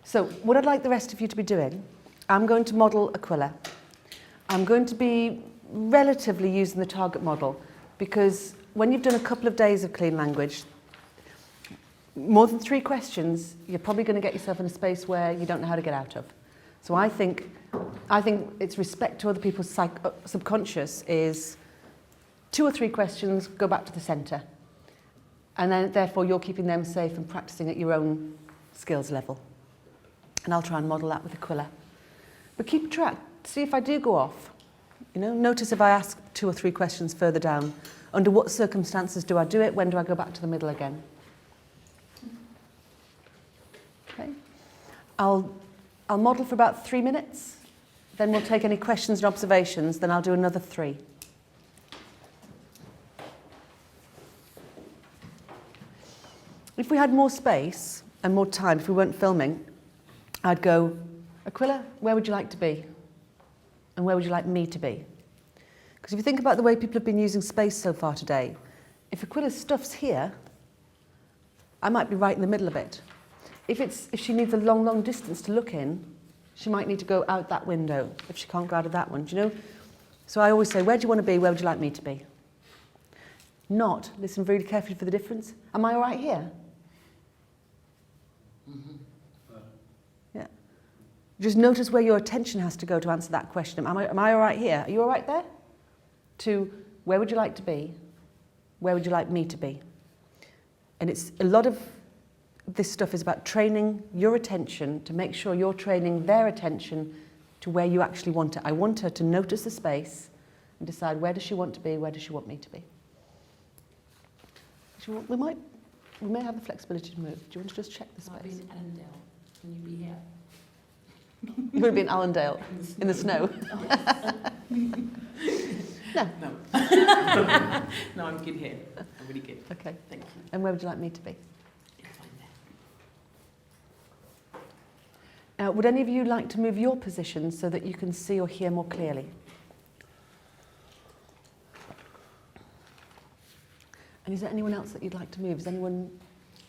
So what I'd like the rest of you to be doing, I'm going to model Aquila. I'm going to be relatively using the target model because when you've done a couple of days of clean language, more than 3 questions, you're probably going to get yourself in a space where you don't know how to get out of. So I think it's respect to other people's subconscious is 2 or 3 questions, go back to the centre. And then therefore you're keeping them safe and practising at your own skills level. And I'll try and model that with Aquila. But keep track, see if I do go off. You know, notice if I ask 2 or 3 questions further down, under what circumstances do I do it? When do I go back to the middle again? Okay. I'll model for about 3 minutes, then we'll take any questions and observations, then I'll do another 3. If we had more space and more time, if we weren't filming, I'd go, Aquila, where would you like to be? And where would you like me to be? Because if you think about the way people have been using space so far today, if Aquila's stuff's here, I might be right in the middle of it. If she needs a long, long distance to look in, she might need to go out that window if she can't go out of that one, do you know? So I always say, where do you want to be? Where would you like me to be? Not, listen really carefully for the difference. Am I all right here? Yeah. Just notice where your attention has to go to answer that question. Am I all right here? Are you all right there? To, where would you like to be? Where would you like me to be? And it's a lot of this stuff is about training your attention to make sure you're training their attention to where you actually want it. I want her to notice the space and decide where does she want to be, where does she want me to be. We may have the flexibility to move. Do you want to just check the space? I'll be in Allendale. Can you be here? You want to be in Allendale in the snow? No. No. No, I'm good here. I'm really good. Okay. Thank you. And where would you like me to be? It's fine there. Would any of you like to move your position so that you can see or hear more clearly? And is there anyone else that you'd like to move? Is anyone?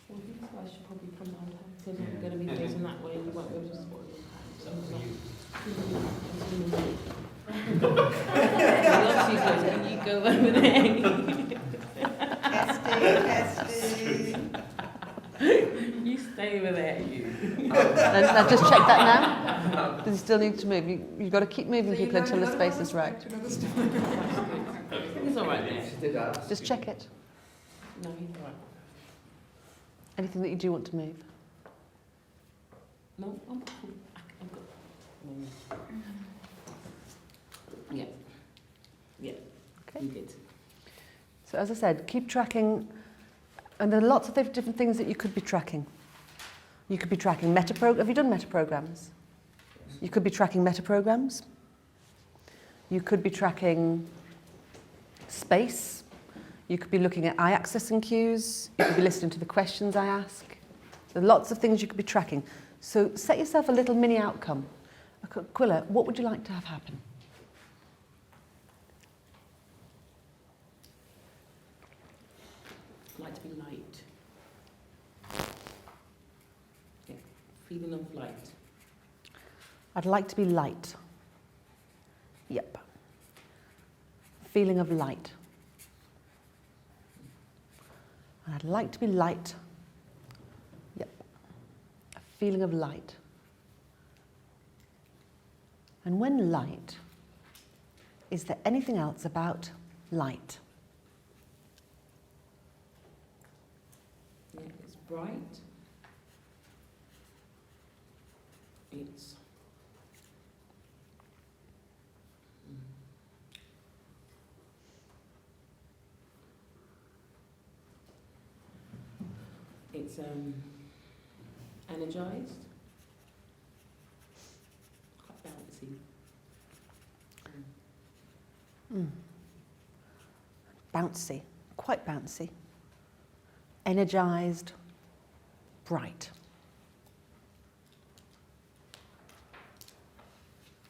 Well, you guys should probably come round because I'm going to be facing that way and you won't be able to spot your hand. Can you go over there? You stay over there, you. I've just checked that now. Does he still need to move? You've got to keep moving people until the space is right. It's all right there. Just check it. No, he's all right. Anything that you do want to move? No, I'm cool. I'm good. Yeah. Yeah. Okay. You did. So as I said, keep tracking, and there are lots of different things that you could be tracking. You could be tracking have you done meta-programs? You could be tracking meta-programs. You could be tracking space. You could be looking at eye accessing cues. You could be listening to the questions I ask. There are lots of things you could be tracking. So set yourself a little mini outcome. Aquila, what would you like to have happen? I'd like to be light. Yeah. Feeling of light. I'd like to be light. Yep. Feeling of light. I'd like to be light. Yep. A feeling of light. And when light, is there anything else about light? Yeah, it's bright. It's energized. Quite bouncy. Bouncy, quite bouncy. Energized, bright.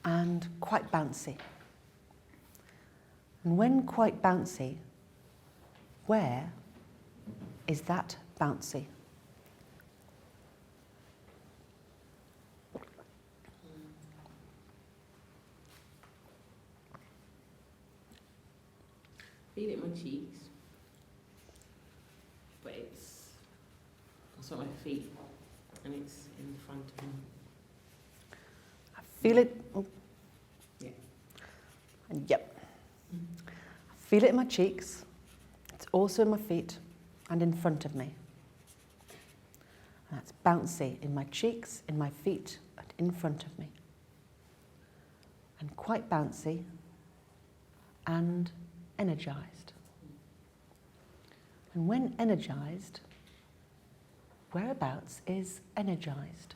And quite bouncy. And when quite bouncy, where is that bouncy? feel it in my cheeks, but it's also on my feet, and it's in front of me. I feel it. Oh. Yeah. Yep. Mm. I feel it in my cheeks. It's also in my feet and in front of me. And that's bouncy in my cheeks, in my feet, and in front of me. And quite bouncy and energized. And when energized, whereabouts is energized?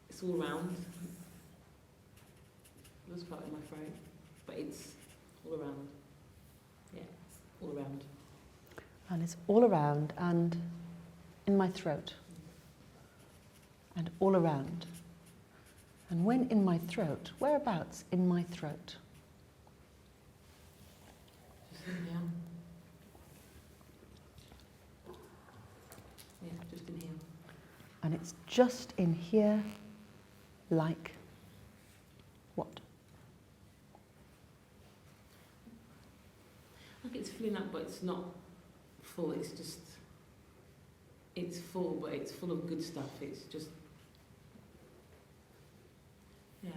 It's all around. This part in my throat, but it's all around. Yeah, all around. And it's all around and in my throat. And all around. And when in my throat, whereabouts in my throat? Just inhale. Yeah, just inhale. And it's just in here, like what? Like it's filling up, but it's not full. It's just, it's full, but it's full of good stuff. It's just, yeah,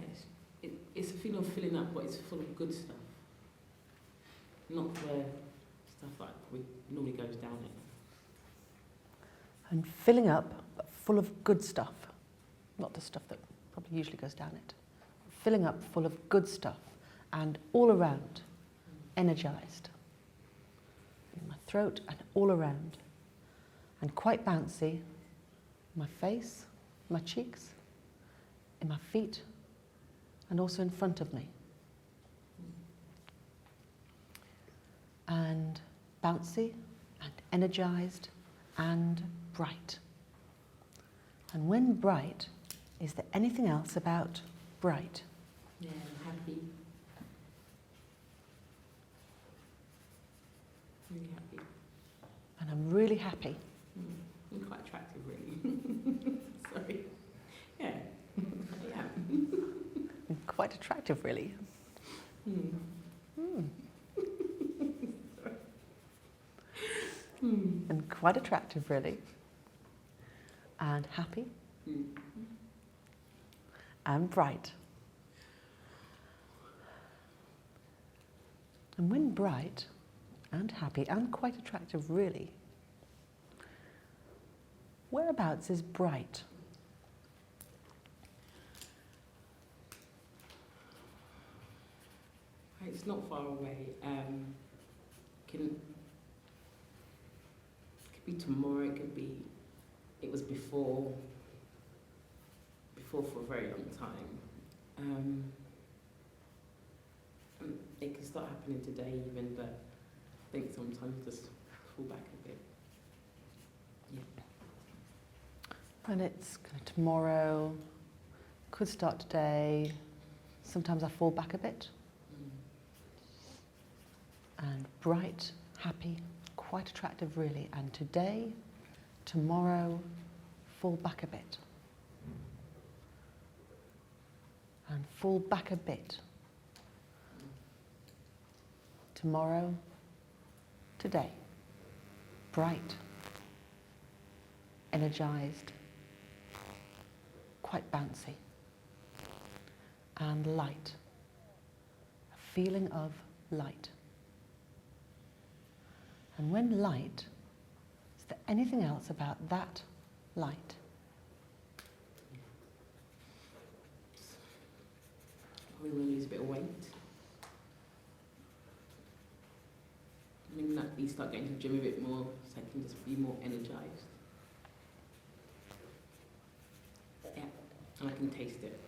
it's a feeling of filling up, but it's full of good stuff. Not the stuff that probably normally goes down it. And filling up, but full of good stuff. Not the stuff that probably usually goes down it. Filling up full of good stuff and all around, energized. In my throat and all around. And quite bouncy, my face, my cheeks, in my feet, and also in front of me. And bouncy and energized and bright. And when bright, is there anything else about bright? Yeah, I'm happy. Really happy. And I'm really happy. I'm quite attractive, really. Sorry. Yeah, I am. And quite attractive, really. And quite attractive, really. And happy. And bright. And when bright and happy and quite attractive, really, whereabouts is bright? It's not far away. Could be tomorrow. It could be. It was before for a very long time. It can start happening today even, but I think sometimes just fall back a bit. Yeah. And it's kind of tomorrow, could start today. Sometimes I fall back a bit. And bright, happy, quite attractive really. And today, tomorrow, fall back a bit. And fall back a bit. Tomorrow, today, bright, energized, quite bouncy, and light, a feeling of light. And when light, is there anything else about that light? We want to lose a bit of weight. I mean, that you start getting to the gym a bit more, so I can just be more energized. Yeah, and I can taste it.